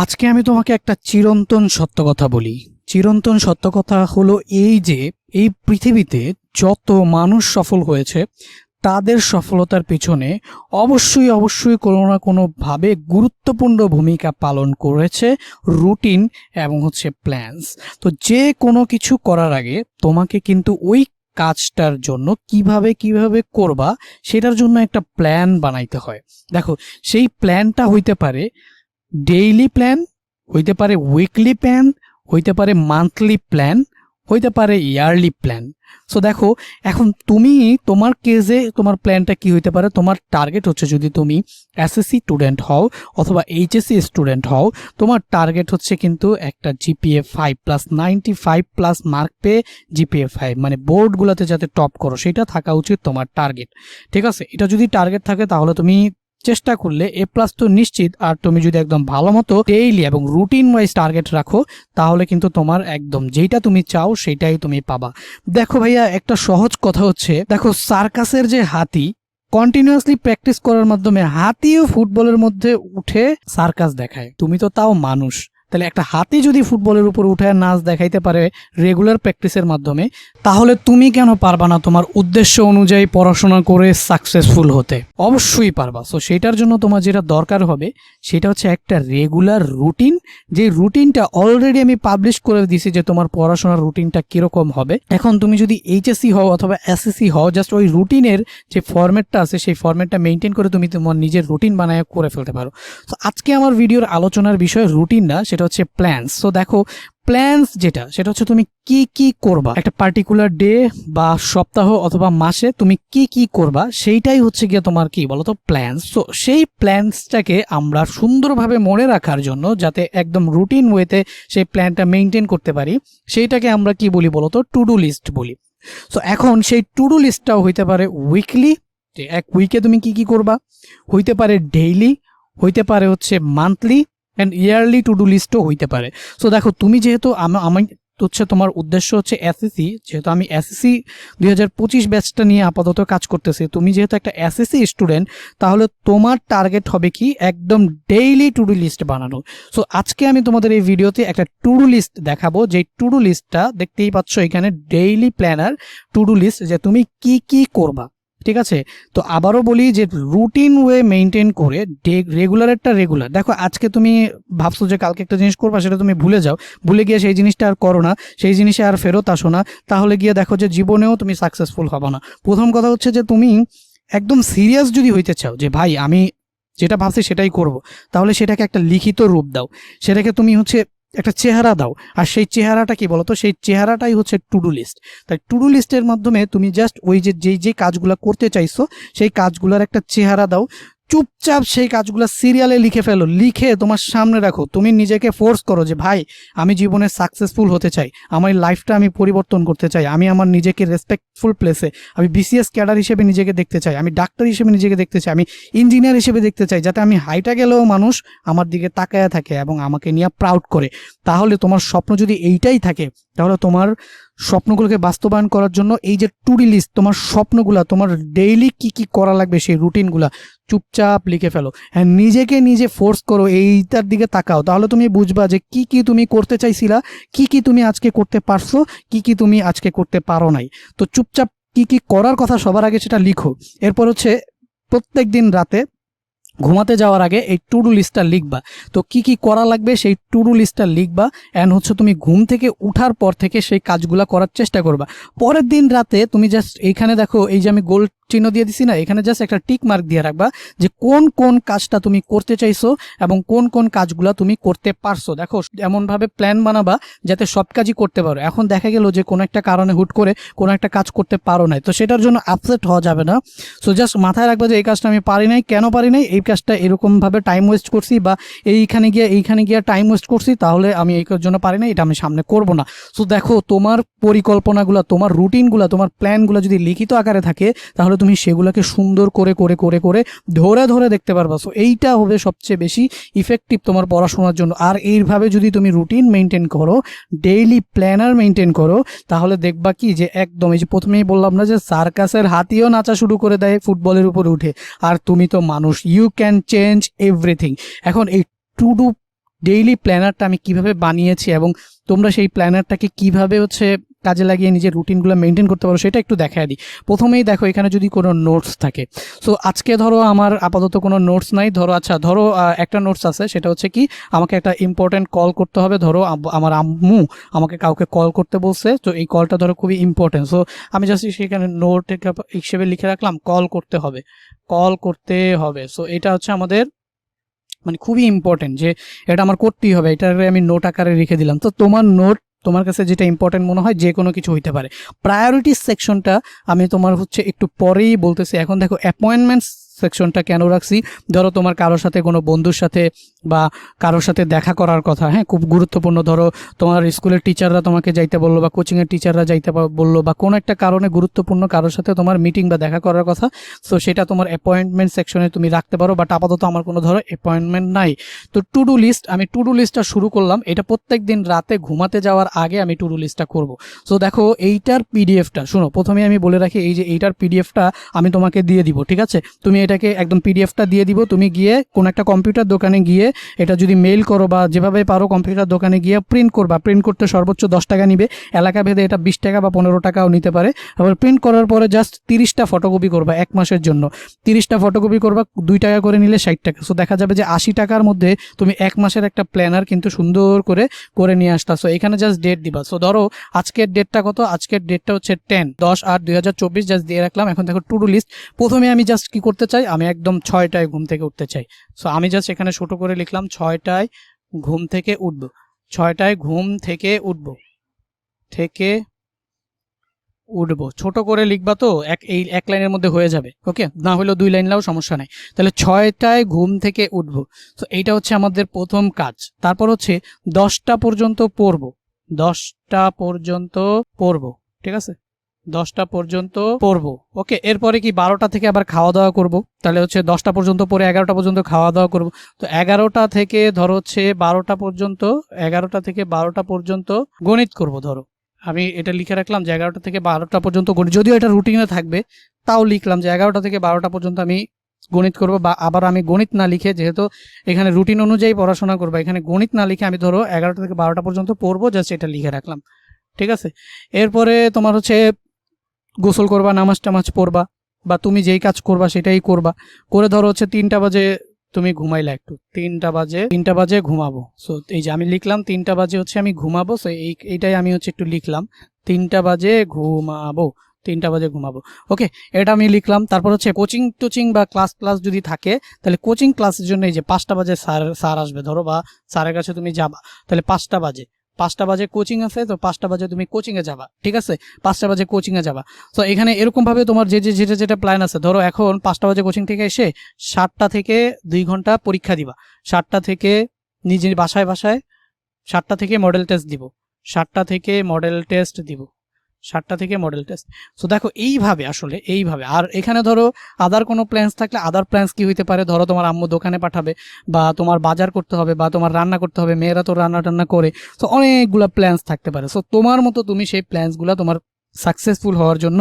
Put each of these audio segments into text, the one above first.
আজকে আমি তোমাকে একটা চিরন্তন সত্য কথা বলি। চিরন্তন সত্য কথা হলো এই যে এই পৃথিবীতে যত মানুষ সফল হয়েছে তাদের সফলতার পেছনে অবশ্যই অবশ্যই কোনো না কোনোভাবে গুরুত্বপূর্ণ ভূমিকা পালন করেছে রুটিন এবং প্ল্যানস। তো যে কোনো কিছু করার আগে তোমাকে কিন্তু ওই কাজটার জন্য কিভাবে কিভাবে করবা সেটার জন্য একটা প্ল্যান বানাইতে হয়। দেখো, সেই প্ল্যানটা হইতে পারে ডেইলি প্ল্যান, হইতে পারে উইকলি প্ল্যান, হইতে পারে মান্থলি প্ল্যান, হইতে পারে ইয়ারলি প্ল্যান। সো দেখো, এখন তুমি তোমার কেসে তোমার প্ল্যানটা কি হইতে পারে। তোমার টার্গেট হচ্ছে, যদি তুমি এসএসসি স্টুডেন্ট হও অথবা এইচএসসি স্টুডেন্ট হও, তোমার টার্গেট হচ্ছে কিন্তু একটা জিপিএ 5+, 95+ মার্ক পেয়ে জিপিএ 5, মানে বোর্ডগুলোতে যাতে টপ করো সেটা থাকা উচিত তোমার টার্গেট। ঠিক আছে, এটা যদি টার্গেট থাকে তাহলে তুমি চেষ্টা করলে এ প্লাস তো নিশ্চিত। আর তুমি যদি একদম ভালো মতো ডেইলি এবং রুটিন ওয়াইজ টার্গেট রাখো তাহলে কিন্তু তোমার একদম যেটা তুমি চাও সেটাই তুমি পাবা। দেখো ভাইয়া, একটা সহজ কথা হচ্ছে, দেখো সার্কাসের যে হাতি কন্টিনিউয়াসলি প্র্যাকটিস করার মাধ্যমে হাতিও ফুটবলের মধ্যে উঠে সার্কাস দেখায়, তুমি তো তাও মানুষ। তাহলে একটা হাতি যদি ফুটবলের উপর উঠে নাচ দেখাইতে পারে রেগুলার প্র্যাকটিসের মাধ্যমে, তাহলে তুমি কেন পারবা না তোমার উদ্দেশ্য অনুযায়ী পড়াশোনা করে সাকসেসফুল হতে? অবশ্যই পারবা। সো সেটার জন্য তোমার যেটা দরকার হবে সেটা হচ্ছে একটা রেগুলার রুটিন। যে রুটিনটা অলরেডি আমি পাবলিশ করে দিছি যে তোমার পড়াশোনার রুটিনটা কিরকম হবে। এখন তুমি যদি এইচএসসি হও অথবা এসএসসি হও, জাস্ট ওই রুটিনের যে ফরম্যাটটা আছে সেই ফরম্যাটটা মেনটেন করে তুমি তোমার নিজের রুটিন বানায় করে ফেলতে পারো। তো আজকে আমার ভিডিওর আলোচনার বিষয় রুটিন না, সেটা হচ্ছে প্ল্যানস। সো দেখো, প্ল্যানস যেটা সেটা হচ্ছে তুমি কি কি করবা একটা পার্টিকুলার ডে বা সপ্তাহ অথবা মাসে, তুমি কি কি করবা সেইটাই হচ্ছে গিয়ে তোমার কি বলতো প্ল্যানস। তো সেই প্ল্যানসটাকে আমরা সুন্দরভাবে মনে রাখার জন্য, যাতে একদম রুটিন ওয়েতে সেই প্ল্যানটা মেনটেন করতে পারি, সেইটাকে আমরা কি বলি বলতো টু ডু লিস্ট বলি। সো এখন সেই টু ডু লিস্টটাও হইতে পারে উইকলি, যে এক উইকে তুমি কি কি করবা, হইতে পারে ডেইলি, হইতে পারে monthly and yearly to do লিস্টও হইতে পারে। সো দেখো, তুমি যেহেতু আমি তোমার উদ্দেশ্য হচ্ছে এসএসসি, যেহেতু আমি এসএসসি 2025 ব্যাচটা নিয়ে আপাতত কাজ করতেছি, তুমি যেহেতু একটা এসএসসি স্টুডেন্ট, তাহলে তোমার টার্গেট হবে কি একদম ডেইলি টু ডু লিস্ট বানানো। সো আজকে আমি তোমাদের এই ভিডিওতে একটা টু ডু লিস্ট দেখাবো, যে টু ডু লিস্টটা দেখতেই পাচ্ছ এখানে, daily planner to do list, যে তুমি কি কি করবা। ঠিক আছে, তো আবারও বলি যে রুটিন ওয়ে মেনটেন করে রেগুলারেরটা রেগুলার। দেখো, আজকে তুমি ভাবছো যে কালকে একটা জিনিস করবা, সেটা তুমি ভুলে যাও, ভুলে গিয়ে সেই জিনিসটা আর করো না, সেই জিনিসে আর ফেরত আসো না, তাহলে গিয়ে দেখো যে জীবনেও তুমি সাকসেসফুল হবে না। প্রথম কথা হচ্ছে যে তুমি একদম সিরিয়াস যদি হইতে চাও যে ভাই আমি যেটা ভাবছি সেটাই করব, তাহলে সেটাকে একটা লিখিত রূপ দাও, সেটাকে তুমি একটা চেহারা দাও। আর সেই চেহারাটা কি বলতো, সেই চেহারাটাই হচ্ছে টু ডু লিস্ট। তাই টু ডু লিস্টের মাধ্যমে তুমি জাস্ট ওই যে কাজগুলো করতে চাইছো সেই কাজগুলোর একটা চেহারা দাও, চুপচাপ সেই কাজগুলো সিরিয়ালে লিখে ফেলো, লিখে তোমার সামনে রাখো। তুমি নিজেকে ফোর্স করো যে ভাই আমি জীবনে সাকসেসফুল হতে চাই, আমার লাইফটা আমি পরিবর্তন করতে চাই, আমি আমার নিজেকে রেসপেক্টফুল প্লেসে, আমি বিসিএস ক্যাডার হিসেবে নিজেকে দেখতে চাই, আমি ডাক্তার হিসেবে নিজেকে দেখতে চাই, আমি ইঞ্জিনিয়ার হিসেবে দেখতে চাই, যাতে আমি হাইটা গেলেও মানুষ আমার দিকে তাকায়া থাকে এবং আমাকে নিয়ে প্রাউড করে। তাহলে তোমার স্বপ্ন যদি এইটাই থাকে, তাহলে তোমার স্বপ্নগুলোকে বাস্তবায়ন করার জন্য এই যে টু ডু লিস্ট, তোমার স্বপ্নগুলা, তোমার ডেইলি কি কি করা লাগবে সেই রুটিনগুলা চুপচাপ লিখে ফেলো। হ্যাঁ, নিজেকে নিজে ফোর্স করো, এইটার দিকে তাকাও, তাহলে তুমি বুঝবা যে কি কি তুমি করতে চাইছিলা, কি কি তুমি আজকে করতে পারছো, কি কি তুমি আজকে করতে পারো নাই। তো চুপচাপ কি কি করার কথা সবার আগে সেটা লিখো। এরপর প্রত্যেক দিন রাতে ঘুমাতে যাওয়ার আগে এই টু ডু লিস্টটা লিখবা। তো কি কি করা লাগবে সেই টু ডু লিস্টটা লিখবা, অ্যান্ড তুমি ঘুম থেকে উঠার পর থেকে সেই কাজগুলো করার চেষ্টা করবা। পরের দিন রাতে তুমি জাস্ট এইখানে দেখো, এই যে আমি গোল চিহ্ন দিয়ে দিছি না, এখানে জাস্ট একটা টিক মার্ক দিয়ে রাখবা যে কোন কোন কাজটা তুমি করতে চাইছো এবং কোন কোন কাজগুলা তুমি করতে পারছো। দেখো, এমনভাবে প্ল্যান বানাবা যাতে সব কাজই করতে পারো। এখন দেখা গেল যে কোনো একটা কারণে হুট করে কোনো একটা কাজ করতে পারো নাই, তো সেটার জন্য আপসেট হওয়া যাবে না। সো জাস্ট মাথায় রাখবা যে এই কাজটা আমি পারি নাই, কেন পারি নাই, এই কাজটা এরকমভাবে টাইম ওয়েস্ট করছি বা এইখানে গিয়ে টাইম ওয়েস্ট করছি, তাহলে আমি এই জন্য পারি না, এটা আমি সামনে করব না। সো দেখো, তোমার পরিকল্পনাগুলো, তোমার রুটিনগুলো, তোমার প্ল্যানগুলো যদি লিখিত আকারে থাকে, তাহলে তুমি সেগুলোকে সুন্দর করে করে করে করে ধরে ধরে দেখতে পারবা। সো এইটা হবে সবচেয়ে বেশি ইফেক্টিভ তোমার পড়াশোনার জন্য। আর এইভাবে যদি তুমি রুটিন মেনটেন করো, ডেইলি প্ল্যানার মেনটেন করো, তাহলে দেখবা কি যে একদম এই যে প্রথমেই বললাম না যে সার্কাসের হাতিও নাচা শুরু করে দেয় ফুটবলের উপরে উঠে, আর তুমি তো মানুষ, ইউ ক্যান চেঞ্জ এভরিথিং। এখন এই টু ডু ডেইলি প্ল্যানারটা আমি কিভাবে বানিয়েছি এবং তোমরা সেই প্ল্যানারটাকে কিভাবে হচ্ছে কাজে লাগিয়ে নিজের রুটিনগুলো মেনটেন করতে পারো সেটা একটু দেখায় দিই। প্রথমেই দেখো এখানে যদি কোনো নোটস থাকে, সো আজকে ধরো আমার আপাতত কোনো নোটস নাই, ধরো আচ্ছা ধরো একটা নোটস আছে, সেটা হচ্ছে কি আমাকে একটা ইম্পর্টেন্ট কল করতে হবে, ধরো আমার আম্মু আমাকে কাউকে কল করতে বলছে, তো এই কলটা ধরো খুবই ইম্পর্টেন্ট, সো আমি জাস্ট সেখানে নোট হিসেবে লিখে রাখলাম কল করতে হবে, কল করতে হবে। সো এটা হচ্ছে আমাদের মানে খুবই ইম্পর্টেন্ট যে এটা আমার করতেই হবে, এটারে আমি নোট আকারে রেখে দিলাম। তো তোমার নোট তোমার কাছে যেটা ইম্পর্টেন্ট মনে হয় যে কোনো কিছু হইতে পারে। প্রায়োরিটি সেকশনটা আমি তোমার হচ্ছে একটু পরেই বলতেছি। এখন দেখো অ্যাপয়েন্টমেন্টস সেকশনটা কেন রাখছি, ধরো তোমার কারোর সাথে কোনো বন্ধুর সাথে বা কারোর সাথে দেখা করার কথা, হ্যাঁ খুব গুরুত্বপূর্ণ, ধরো তোমার স্কুলের টিচাররা তোমাকে যাইতে বললো বা কোচিংয়ের টিচাররা যাইতে বললো বা কোনো একটা কারণে গুরুত্বপূর্ণ কারোর সাথে তোমার মিটিং বা দেখা করার কথা, সো সেটা তোমার অ্যাপয়েন্টমেন্ট সেকশনে তুমি রাখতে পারো। বাট আপাতত আমার কোনো ধরো অ্যাপয়েন্টমেন্ট নাই। তো টু ডু লিস্ট, আমি টু ডু লিস্টটা শুরু করলাম, এটা প্রত্যেক দিন রাতে ঘুমাতে যাওয়ার আগে আমি টু ডু লিস্টটা করবো। সো দেখো এইটার পিডিএফটা শোনো, প্রথমে আমি বলে রাখি এই যে এইটার পিডিএফটা আমি তোমাকে দিয়ে দিব, ঠিক আছে? তুমি এটাকে একদম পিডিএফটা দিয়ে দিব, তুমি গিয়ে কোন একটা কম্পিউটার দোকানে গিয়ে এটা যদি মেইল করো বা যেভাবে পারো কম্পিউটার দোকানে গিয়ে প্রিন্ট করবা। প্রিন্ট করতে সর্বোচ্চ 10 টাকা নিবে, এলাকা ভেদে এটা 20 টাকা বা 15 টাকাও নিতে পারে। আবার প্রিন্ট করার পরে জাস্ট 30টা ফটোকপি করবা 1 মাসের জন্য, 30টা ফটোকপি করবা, 2 টাকা করে নিলে 60 টাকা। সো দেখা যাবে যে 80 টাকার মধ্যে তুমি 1 মাসের একটা প্ল্যানার কিন্তু সুন্দর করে নিয়ে আসতা। সো এখানে জাস্ট ডেট দিবা। সো ধরো আজকের ডেটটা কত, আজকের ডেটটা হচ্ছে 10/8/2024 জাস্ট দিয়ে রাখলাম। এখন দেখো টু ডু লিস্ট, প্রথমে আমি জাস্ট কি করতে চাই, আমি একদম 6টায় ঘুম থেকে উঠতে চাই। সো আমি জাস্ট এখানে ছোট করে লিখলাম 6টায় ঘুম থেকে উঠবো, 6টায় ঘুম থেকে উঠবো ছোট করে লিখবা, তো এই এক লাইনের মধ্যে হয়ে যাবে, ওকে? না হলেও 2 লাইন নাও, সমস্যা নাই। তাহলে 6টায় ঘুম থেকে উঠবো, তো এইটা হচ্ছে আমাদের প্রথম কাজ। তারপর হচ্ছে 10টা পর্যন্ত পড়বো, 10টা পর্যন্ত পড়বো, ঠিক আছে? 10টা পর্যন্ত পড়বো, ওকে? এরপরে কি 12টা থেকে আবার খাওয়া দাওয়া করব, তাহলে হচ্ছে 10টা পর্যন্ত পরে 11টা পর্যন্ত খাওয়া দাওয়া করব। তো 11টা থেকে ধরো হচ্ছে 12টা পর্যন্ত, 11টা থেকে 12টা পর্যন্ত গণিত করব। ধরো আমি এটা লিখে রাখলাম যে 11টা থেকে 12টা পর্যন্ত গণিত, যদিও এটা রুটিনে থাকবে তাও লিখলাম যে 11টা থেকে 12টা পর্যন্ত আমি গণিত করব। বা আবার আমি গণিত না লিখে, যেহেতু এখানে রুটিন অনুযায়ী পড়াশোনা করবো, এখানে গণিত না লিখে আমি ধরো 11টা থেকে 12টা পর্যন্ত পড়বো, জাস্ট এটা লিখে রাখলাম, ঠিক আছে? এরপরে তোমার হচ্ছে গোসল করবা, নামাজ টামাজ পড়বা, বা তুমি যেই কাজ করবা সেটাই করবা, করে ধরো হচ্ছে 3টা বাজে তুমি ঘুমাইলা, একটু 3টা বাজে ঘুমাবো। সো এই যে আমি লিখলাম 3টা বাজে হচ্ছে আমি ঘুমাবো। সো এইটাই আমি হচ্ছে একটু লিখলাম 3টা বাজে ঘুমাবো, 3টা বাজে ঘুমাবো, ওকে? এটা আমি লিখলাম। তারপর হচ্ছে কোচিং টোচিং বা ক্লাস যদি থাকে, তাহলে কোচিং ক্লাসের জন্য এই যে 5টা বাজে স্যার আসবে ধরো, বা স্যারের কাছে তুমি যাবা, তাহলে 5টা বাজে কোচিং আছে, তো 5টা বাজে তুমি কোচিংয়ে যাবা, ঠিক আছে? 5টা বাজে কোচিংয়ে যাবা। তো এখানে এরকমভাবে তোমার যেটা প্ল্যান আছে, ধরো এখন 5টা বাজে কোচিং থেকে এসে 7টা থেকে 2 ঘন্টা পরীক্ষা দিবা, 7টা থেকে নিজের বাসায় 7টা থেকে মডেল টেস্ট দিব, 7টা থেকে মডেল টেস্ট দিব, 7টা থেকে মডেল টেস্ট। সো দেখো এইভাবে, আসলে এইভাবে। আর এখানে ধরো আদার কোনো প্ল্যান্স থাকলে, আদার প্ল্যান্স কি হইতে পারে, ধরো তোমার আম্মু দোকানে পাঠাবে, বা তোমার বাজার করতে হবে, বা তোমার রান্না করতে হবে, মেয়েরা তো রান্না টান্না করে, সো অনেকগুলো প্ল্যান্স থাকতে পারে। সো তোমার মতো তুমি সেই প্ল্যান্সগুলো তোমার সাকসেসফুল হওয়ার জন্য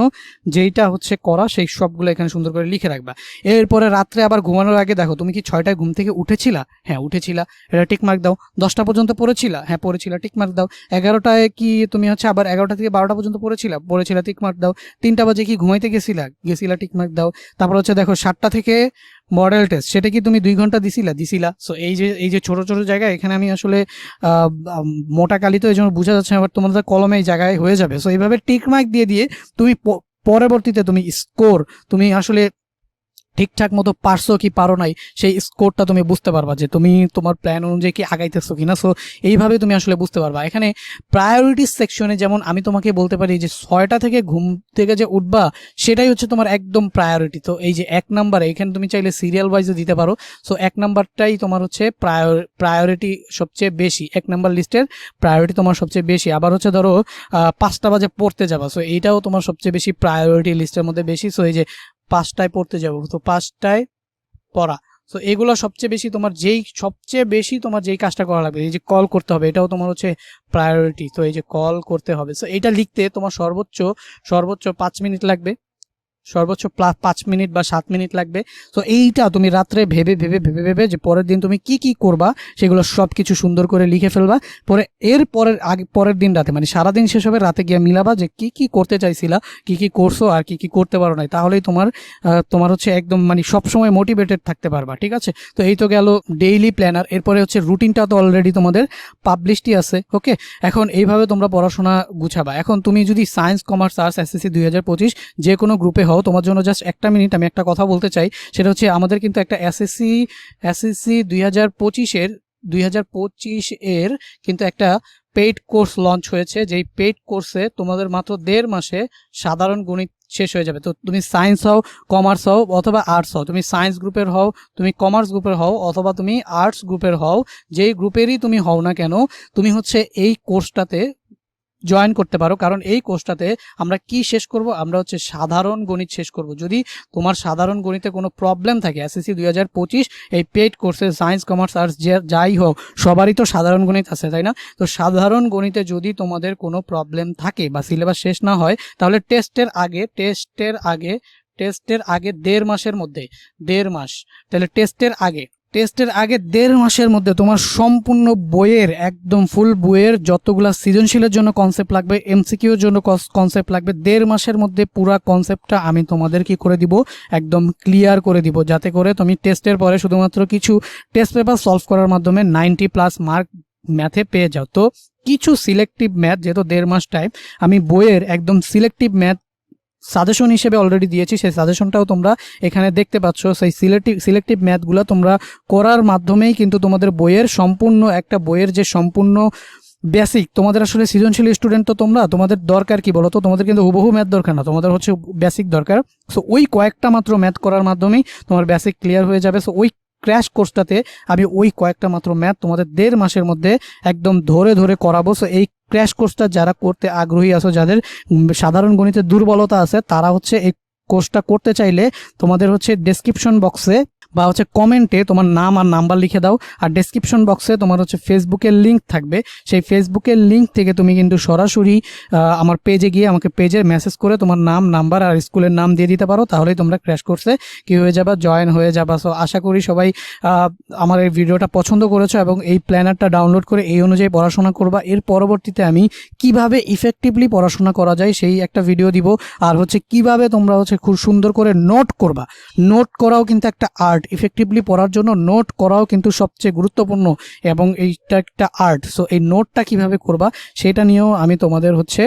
যেইটা হচ্ছে করা, সেই সবগুলো এখানে সুন্দর করে লিখে রাখবা। এরপরে রাত্রে আবার ঘুমানোর আগে দেখো তুমি কি 6টায় ঘুম থেকে উঠেছিলা? হ্যাঁ উঠেছিলা, এটা টিক মার্ক দাও। 10টা পর্যন্ত পড়েছিলা? হ্যাঁ পড়েছিলা, টিক মার্ক দাও। 11টায় কি তুমি হচ্ছে আবার 11টা থেকে 12টা পর্যন্ত পড়েছিলা, টিক মার্ক দাও। 3টা বাজে কি ঘুমাইতে গেছিলা, টিক মার্ক দাও। তারপর হচ্ছে দেখো 7টা থেকে মডেল টেস্ট, সেটা কি তুমি 2 ঘন্টা দিছিলা। সো এই যে ছোট ছোট জায়গায়, এখানে আমি আসলে মোটা কালি তো এই জন্য বোঝা যাচ্ছে, আবার তোমাদের কলমে এই জায়গায় হয়ে যাবে। সো এইভাবে টিক মার্ক দিয়ে তুমি পরবর্তীতে তুমি স্কোর, তুমি আসলে ঠিকঠাক মতো পারছো কি পারো নাই, সেই স্কোরটা তুমি বুঝতে পারবা যে তুমি তোমার প্ল্যান অনুযায়ী কি আগাইতেছো কিনা। সো এইভাবে তুমি আসলে বুঝতে পারবা। এখানে প্রায়োরিটিস সেকশনে যেমন আমি তোমাকে বলতে পারি যে 6টা থেকে ঘুম থেকে যে উঠবা, সেটাই হচ্ছে তোমার একদম প্রায়োরিটি। তো এই যে 1 নাম্বারে, এখানে তুমি চাইলে সিরিয়াল ওয়াইজও দিতে পারো। সো 1 নাম্বারটাই তোমার হচ্ছে প্রায়োরিটি সবচেয়ে বেশি, 1 নাম্বার লিস্টের প্রায়োরিটি তোমার সবচেয়ে বেশি। আবার হচ্ছে ধরো 5টা বাজে পড়তে যাবা, সো এইটাও তোমার সবচেয়ে বেশি প্রায়োরিটি লিস্টের মধ্যে বেশি। সো এই যে 5টায় পড়তে যাব, তো 5টায় পড়া। সো এগুলো সবচেয়ে বেশি তোমার যেই কাজটা করা লাগবে, এই যে কল করতে হবে, এটাও তোমার হচ্ছে প্রায়োরিটি। তো এই যে কল করতে হবে, সো এটা লিখতে তোমার সর্বোচ্চ 5 মিনিট লাগবে, সর্বোচ্চ 5 মিনিট বা 7 মিনিট লাগবে। তো এইটা তুমি রাত্রে ভেবে ভেবে ভেবে ভেবে যে পরের দিন তুমি কি কি করবা সেগুলো সব কিছু সুন্দর করে লিখে ফেলবা। পরে এর পরের দিন রাতে মানে সারাদিন শেষ হবে, রাতে গিয়ে মিলাবা যে কি কি করতে চাইছিলা, কি কি করছো আর কি কি করতে পারো নাই। তাহলেই তোমার হচ্ছে একদম মানে সবসময় মোটিভেটেড থাকতে পারবা। ঠিক আছে, তো এই তো গেল ডেইলি প্ল্যানার। এরপরে হচ্ছে রুটিনটা তো অলরেডি তোমাদের পাবলিশডই আছে। ওকে, এখন এইভাবে তোমরা পড়াশোনা গুছাবা। এখন তুমি যদি সায়েন্স, কমার্স, আর্টস, এসএসসি 2025 যে কোনো গ্রুপে হও, তোমার জন্য জাস্ট একটা মিনিট আমি একটা কথা বলতে চাই। সেটা হচ্ছে আমাদের কিন্তু একটা এসএসসি 2025 এর কিন্তু একটা পেইড কোর্স লঞ্চ হয়েছে, যেই পেইড কোর্সে তোমাদের মাত্র 1.5 মাসে সাধারণ গণিত শেষ হয়ে যাবে। তো তুমি সায়েন্স হও, কমার্স হও অথবা আর্টস হও, তুমি সায়েন্স গ্রুপের হও, তুমি কমার্স গ্রুপের হও অথবা তুমি আর্টস গ্রুপের হও, যেই গ্রুপেরই তুমি হও না কেন, তুমি হচ্ছে এই কোর্সটাতে জয়েন করতে পারো। কারণ এই কোর্সটাতে আমরা কি শেষ করব, আমরা হচ্ছে সাধারণ গণিত শেষ করব। যদি তোমার সাধারণ গণিতে কোনো প্রবলেম থাকে, এসএসসি 2025 এই পেইড কোর্সে সায়েন্স, কমার্স, আর্টস যাই হোক সবারই তো সাধারণ গণিত আছে, তাই না? তো সাধারণ গণিতে যদি তোমাদের কোনো প্রবলেম থাকে বা সিলেবাস শেষ না হয়, তাহলে টেস্টের আগে 1.5 মাসের মধ্যে, 1.5 মাস, তাহলে টেস্টের আগে 1.5 মাসের মধ্যে তোমার সম্পূর্ণ বইয়ের একদম ফুল বইয়ের যতগুলা সৃজনশীলের জন্য কনসেপ্ট লাগবে, এমসিকিউর জন্য কনসেপ্ট লাগবে, 1.5 মাসের মধ্যে পুরো কনসেপ্টটা আমি তোমাদের কি করে দিব, একদম ক্লিয়ার করে দিব, যাতে করে তুমি টেস্টের পরে শুধুমাত্র কিছু টেস্ট পেপার সলভ করার মাধ্যমে 90+ মার্ক ম্যাথে পেয়ে যাও। তো কিছু সিলেক্টিভ ম্যাথ, যেহেতু 1.5 মাস টাইম, আমি বইয়ের একদম সিলেক্টিভ ম্যাথ সাজেশন হিসেবে অলরেডি দিয়েছি, সেই সাজেশনটাও তোমরা এখানে দেখতে পাচ্ছ। সেই সিলেক্টিভ ম্যাথগুলো তোমরা করার মাধ্যমেই কিন্তু তোমাদের বইয়ের সম্পূর্ণ একটা বইয়ের যে সম্পূর্ণ বেসিক, তোমাদের আসলে সৃজনশীল স্টুডেন্ট তো তোমরা, তোমাদের দরকার কি বলো তো, তোমাদের কিন্তু হুবহু ম্যাথ দরকার না, তোমাদের হচ্ছে বেসিক দরকার। সো ওই কয়েকটা মাত্র ম্যাথ করার মাধ্যমেই তোমার বেসিক ক্লিয়ার হয়ে যাবে। সো ওই ক্র্যাশ কোর্সটাতে আমি ওই কয়েকটা মাত্র ম্যাথ তোমাদের 1.5 মাসের মধ্যে একদম ধরে ধরে করাবো। সো এই ক্র্যাশ কোর্সটা যারা করতে আগ্রহী আছো, যাদের সাধারণ গণিতের দুর্বলতা আছে, তারা হচ্ছে এই কোর্সটা করতে চাইলে তোমাদের হচ্ছে ডেসক্রিপশন বক্সে বা হচ্ছে কমেন্টে তোমার নাম আর নাম্বার লিখে দাও। আর ডেসক্রিপশন বক্সে তোমার হচ্ছে ফেসবুকের লিঙ্ক থাকবে, সেই ফেসবুকের লিঙ্ক থেকে তুমি কিন্তু সরাসরি আমার পেজে গিয়ে আমাকে পেজে মেসেজ করে তোমার নাম, নাম্বার আর স্কুলের নাম দিয়ে দিতে পারো, তাহলেই তোমরা ক্র্যাশ কোর্সে কি হয়ে যাবা, জয়েন হয়ে যাবা। সো আশা করি সবাই আমার এই ভিডিওটা পছন্দ করেছো এবং এই প্ল্যানারটা ডাউনলোড করে এই অনুযায়ী পড়াশোনা করবা। এর পরবর্তীতে আমি কিভাবে ইফেক্টিভলি পড়াশোনা করা যায় সেই একটা ভিডিও দিব, আর হচ্ছে কিভাবে তোমরা হচ্ছে খুব সুন্দর করে নোট করবা। নোট করাও কিন্তু একটা আর্ট, ইফেক্টিভলি পড়ার জন্য নোট করাও কিন্তু সবচেয়ে গুরুত্বপূর্ণ এবং এইটা একটা আর্ট। সো এই নোটটা কিভাবে করবা সেটা নিয়েও আমি তোমাদের হচ্ছে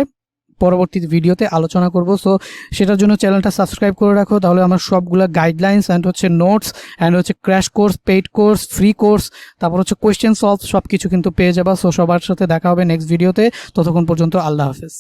পরবর্তী ভিডিওতে আলোচনা করব। সো সেটার জন্য চ্যানেলটা সাবস্ক্রাইব করে রাখো, তাহলে আমার সবগুলো গাইডলাইন্স অ্যান্ড হচ্ছে নোটস অ্যান্ড হচ্ছে crash course, paid course, free course, তারপর হচ্ছে কোয়েশ্চেন সলভ সব কিছু কিন্তু পেয়ে যাবা। সো সবার সাথে দেখা হবে নেক্সট ভিডিওতে, ততক্ষণ পর্যন্ত আল্লাহ হাফেজ।